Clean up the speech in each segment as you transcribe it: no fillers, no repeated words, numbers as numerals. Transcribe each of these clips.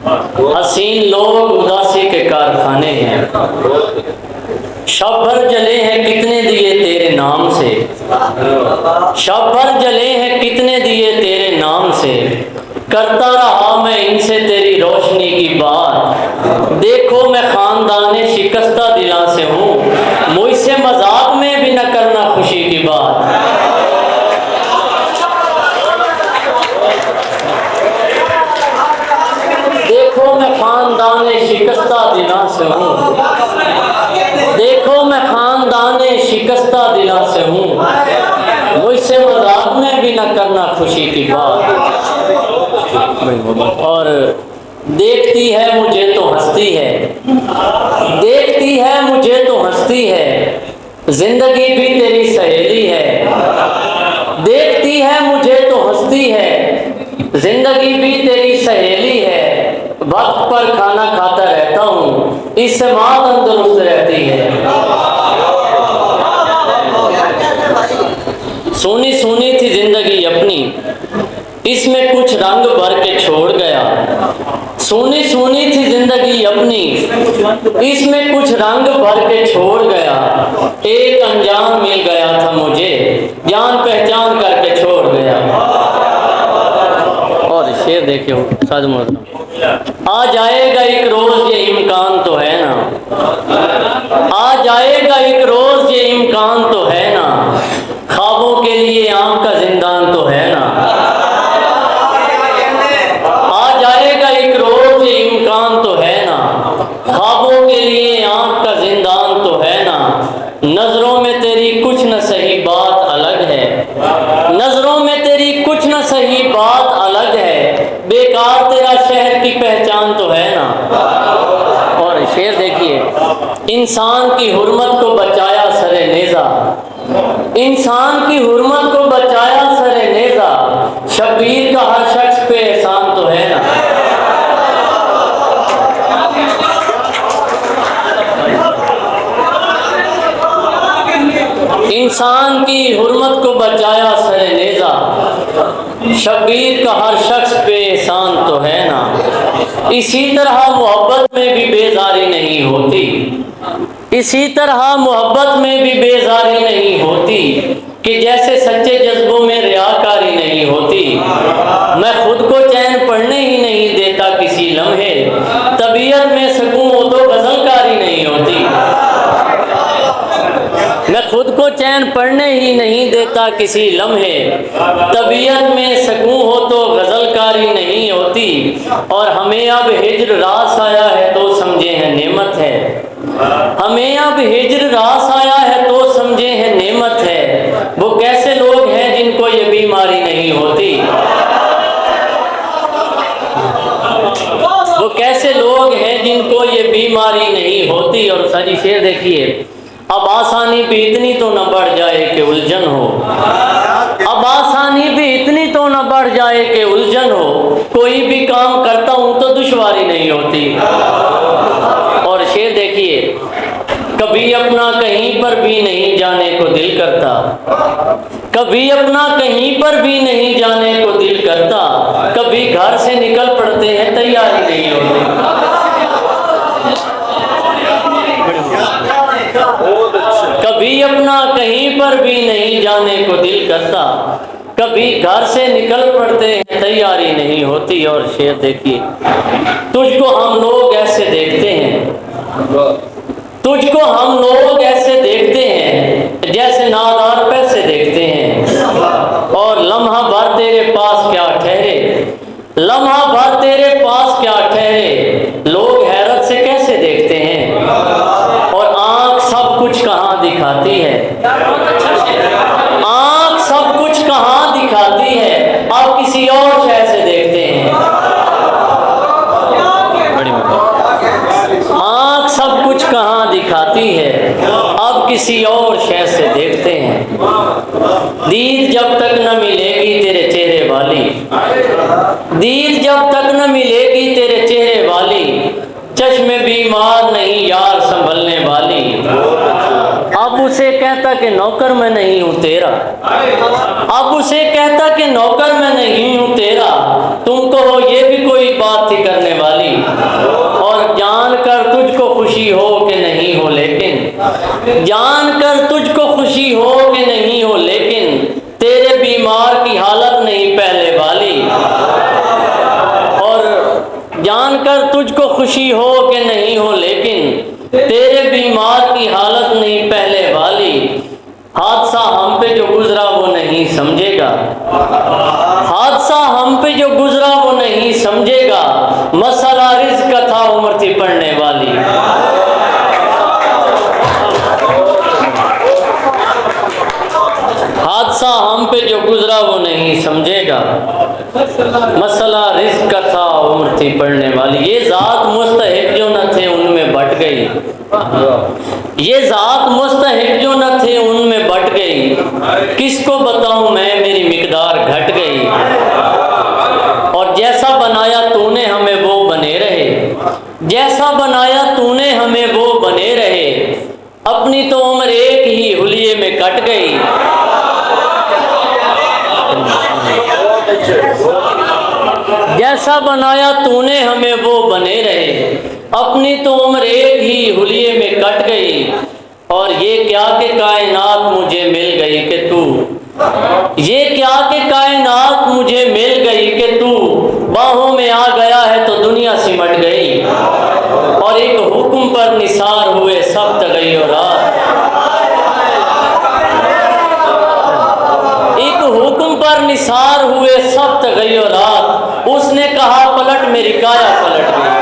हसीन लोग उदासी के कारखाने हैं। शब भर जले हैं कितने दिए तेरे नाम से, शब भर जले हैं कितने दिए तेरे नाम से। करता रहा मैं इनसे तेरी रोशनी की बात। देखो मैं खानदाने शिकस्ता दिला से हूँ, मुझसे मजाक में भी न करना खुशी की बात। देखो मैं खानदाने शिकस्ता दिला से हूँ, देखो मैं खानदाने शिकस्ता दिला से हूँ, मुझसे मजाक में भी न करना खुशी की बात। और देखती है मुझे तो हंसती है, देखती है मुझे तो हंसती है, जिंदगी भी तेरी सहेली है। देखती है मुझे तो हंसती है, जिंदगी भी तेरी सहेली है। वक्त पर खाना खाता रहता हूँ, इससे माँ तंदुरुस्त रहती है। सोनी सोनी थी जिंदगी अपनी, इसमें कुछ रंग भर के छोड़ गया। सोनी सोनी थी जिंदगी अपनी, इसमें कुछ रंग भर के छोड़ गया। एक अनजान मिल गया था मुझे, जान पहचान करके छोड़ गया। और शेर देखियो साज मोहतरम, आ जाएगा एक रोज ये इम्कान तो है ना, आ जाएगा एक रोज ये इम्कान तो है ना, ख्वाबों के लिए आँख का जिंदान तो है ना। आ जाएगा एक रोज ये इम्कान तो है ना, ख्वाबों के लिए आँख का जिंदान तो है ना। नजरों में तेरी कुछ न सही बात अलग है, नजरों में तेरी कुछ न सही बात अलग है, बेकार तेरा शहर की पहचान तो है ना। और शेर देखिए, इंसान की हुर्मत को बचाया सरे नेजा, इंसान की हुर्मत को बचाया सरे नेजा, शब्बीर का हर शख्स पे एहसान तो है ना। इंसान की हुर्मत को बचाया सरे नेजा, शब्बीर का हर शख्स पे एहसान तो है ना। इसी तरह मोहब्बत में भी बेजारी नहीं होती, इसी तरह मोहब्बत में भी बेजारी नहीं होती, कि जैसे सच्चे जज्बों में रियाकारी नहीं होती। मैं खुद को चैन पढ़ने ही नहीं देता किसी लम्हे, तबीयत में सकून हो तो गजलकारी नहीं होती। मैं खुद को चैन पढ़ने ही नहीं देता किसी लम्हे, तबीयत में सकून हो तो गजलकारी नहीं होती। और हमें अब हिज्र रास आया है तो समझे हैं नेमत है, हमें अब हिज्र रास आया है तो समझे हैं नेमत है। वो कैसे लोग हैं जिनको ये बीमारी नहीं होती, वो कैसे लोग हैं जिनको ये बीमारी नहीं होती। और साजी शेर देखिए, अब आसानी भी इतनी तो न बढ़ जाए कि उलझन हो, अब आसानी भी इतनी तो न बढ़ जाए कि उलझन हो, कोई भी काम करता हूँ तो दुश्वारी नहीं होती। और शेर देखिए, कभी अपना कहीं पर भी नहीं जाने को दिल करता, कभी अपना कहीं पर भी नहीं जाने को दिल करता, कभी घर से निकल पड़ते हैं तैयारी नहीं होती। कभी अपना कहीं पर भी नहीं जाने को दिल करता, कभी घर से निकल पड़ते हैं तैयारी नहीं होती। और शेर देखिए, तुझको हम लोग ऐसे देखते हैं, तुझको हम लोग ऐसे देखते हैं जैसे नादार पैसे देखते हैं। और लम्हा भर तेरे पास क्या ठहरे, लम्हा भर तेरे पास क्या ठहरे, लोग हैरत से कैसे देखते हैं। और आँख सब कुछ कहाँ दिखाती है, आँख सब कुछ कहाँ दिखाती है, अब किसी और शय से देखते हैं। आँख सब कुछ कहाँ दिखाती है, अब किसी और शय से देखते हैं। दीद जब तक न मिलेगी तेरे चेहरे वाली, दीद जब तक न मिलेगी तेरे चेहरे वाली, चश्मे बीमार नहीं यार संभलने वाली। अब उसे कहता कि नौकर मैं नहीं हूँ तेरा, अब उसे कहता कि नौकर मैं नहीं हूँ तेरा, तुम कहो ये भी कोई बात थी करने वाली, और जानकर तुझको खुशी हो कि नहीं हो लेकिन, जानकर तुझको खुशी हो कि नहीं हो लेकिन, तेरे बीमार की हालत नहीं पहले वाली। और जानकर तुझको खुशी हो कि नहीं हो लेकिन, तेरे बीमार की हालत नहीं पहले वाली। हादसा हम पे जो गुजरा वो नहीं समझेगा, हादसा हम पे जो गुजरा वो नहीं समझेगा, मसला रिज़्क़ का था उम्र थी पढ़ने वाली। हादसा हम पे जो गुजरा वो नहीं समझेगा, मसला रिज़्क़ का था उम्र थी पढ़ने वाली। ये ज़ात मुस्तहिक जो न थे उनमें बट गई, ये ज़ात मुस्तहिक जो न थे उनमें बट गई। किसको बताऊं मैं मेरी मिकदार घट गई। और जैसा बनाया तूने हमें वो बने रहे, जैसा बनाया तूने हमें वो बने रहे। अपनी तो उम्र एक ही हुलिये में कट गई। जैसा बनाया तूने हमें वो बने रहे, अपनी तो उम्र एक ही हुलिये में कट गई। और ये क्या कि कायनात मुझे मिल गई कि तू, ये क्या कि कायनात मुझे मिल गई कि तू बाहों में आ गया है तो दुनिया सिमट गई। और एक हुक्म पर निसार हुए सब तगैयो रात, एक हुक्म पर निसार हुए सब तगैयो रात। उसने कहा पलट मेरी काया पलट गई।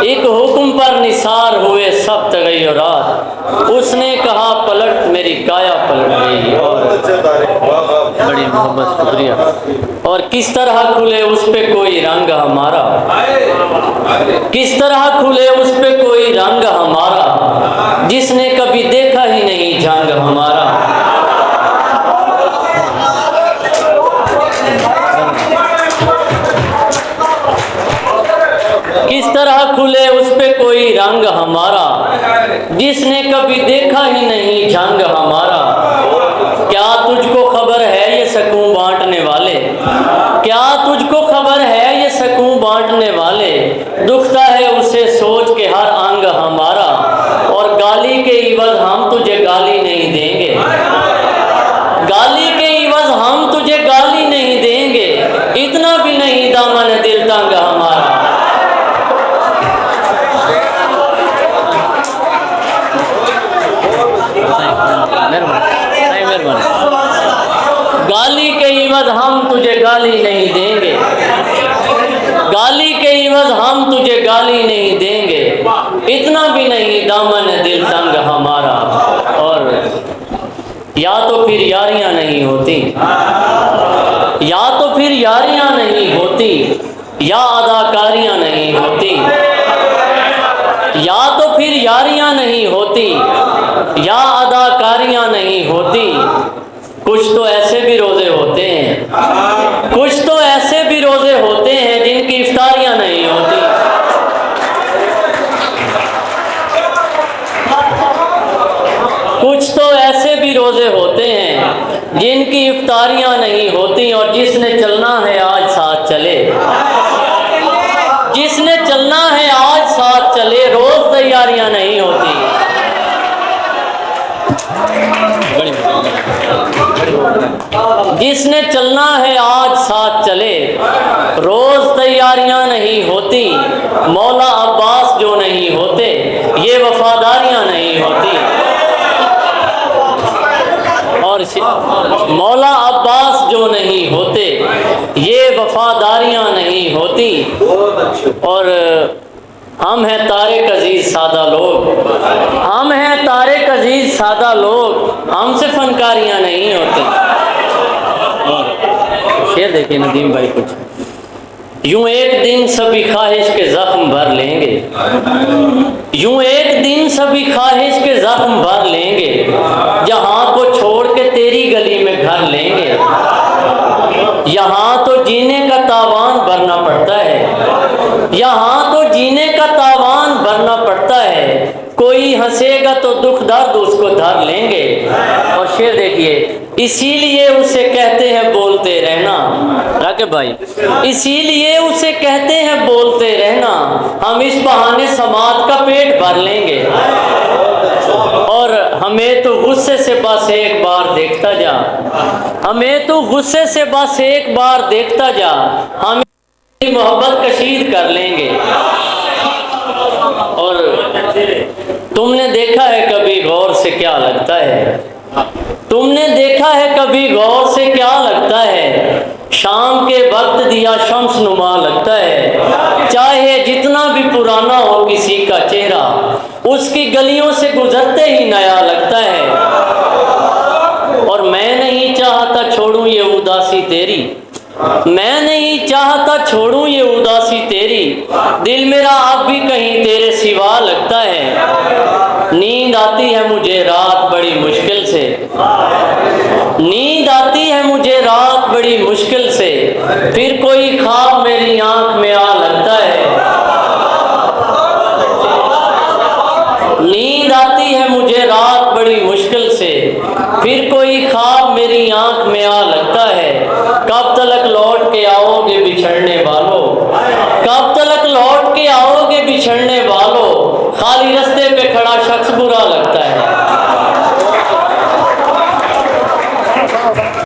एक हुक्म पर निसार हुए सब तगैयो रात, उसने कहा पलट मेरी काया पलट गई। और बड़ी मोहब्बत, शुक्रिया। और किस तरह खुले उस पे कोई रंग हमारा, किस तरह खुले उस पे कोई रंग हमारा, जिसने कभी देखा ही नहीं जंग हमारा। किस तरह खुले उस पे कोई रंग हमारा, जिसने कभी देखा ही नहीं जंग हमारा। क्या तुझको खबर है ये सकूं बांटने वाले, क्या तुझको खबर है ये सकूं बांटने वाले। दुखता है उसे सोच के हर अंग हमारा, और गाली के इवज हम तुझे गाली नहीं देंगे, गाली के इवज हम तुझे गाली नहीं देंगे। इतना भी नहीं दामन दिल तंग हमारा। गाली के इवज हम तुझे गाली नहीं देंगे, गाली के इवज हम तुझे गाली नहीं देंगे। इतना भी नहीं दामन दिल तंग हमारा। और या तो फिर यारियां नहीं होती, या तो फिर यारियां नहीं होती, या अदाकारियां नहीं होती, या तो फिर यारियां नहीं होती, या अदाकारियां नहीं होती। कुछ तो ऐसे भी रोजे होते हैं, कुछ तो ऐसे भी रोजे होते हैं जिनकी इफ्तारियां नहीं होती। कुछ तो ऐसे भी रोजे होते हैं जिनकी इफ्तारियां नहीं होती। और जिसने चलना है आज साथ चले, जिसने चलना है आज साथ चले, रोज तैयारियां नहीं होती। जिसने चलना है आज साथ चले, रोज तैयारियां नहीं होती। मौला अब्बास जो नहीं होते, ये वफादारियां नहीं होती। और मौला अब्बास जो नहीं होते, ये वफादारियां नहीं होती। और हम हैं तारिक अजीज सादा लोग, हम हैं तारिक अजीज सादा लोग, हमसे फनकारियां नहीं होती। और शेर देखिए नदीम भाई कुछ यूं एक दिन सभी ख्वाहिश के जख्म भर लेंगे, यूं एक दिन सभी ख्वाहिश के जख्म भर लेंगे। जहां को छोड़ के तेरी गली में घर लेंगे, यहाँ तो जीने का तावान भरना पड़ता है, यहाँ तो जीने का तावान भरना पड़ता है। कोई हंसेगा तो दुख दर्द उसको धर लेंगे। और शेर देखिए, इसीलिए उसे कहते हैं बोलते रहना। राके भाई, इसीलिए उसे कहते हैं बोलते रहना, हम इस बहाने समाज का पेट भर लेंगे। और हमें तो गुस्से से बस एक बार देखता जा, हमें तो गुस्से से बस एक बार देखता जा, हम मोहब्बत कशीद कर लेंगे। और तुमने देखा है कभी गौर से क्या लगता है, तुमने देखा है कभी गौर से क्या लगता है, शाम के वक्त दिया शम्स नुमा लगता है। चाहे जितना भी पुराना हो किसी का चेहरा, उसकी गलियों से गुजरते ही नया लगता है। और मैं नहीं चाहता छोड़ूं ये उदासी तेरी, मैं नहीं चाहता छोड़ूं ये उदासी तेरी, दिल मेरा अब भी कहीं तेरे सिवा लगता है। नींद आती है मुझे रात बड़ी मुश्किल से, नींद आती है मुझे रात बड़ी मुश्किल से, फिर कोई ख्वाब मेरी आंख में आ लगता है। नींद आती है मुझे रात बड़ी मुश्किल से, फिर कोई ख्वाब मेरी आंख में आ लगता है। कब तलक लौट के आओगे बिछड़ने वालों, कब तलक लौट के आओगे बिछड़ने वालों, खाली रास्ते पे खड़ा शख्स बुरा लगता है।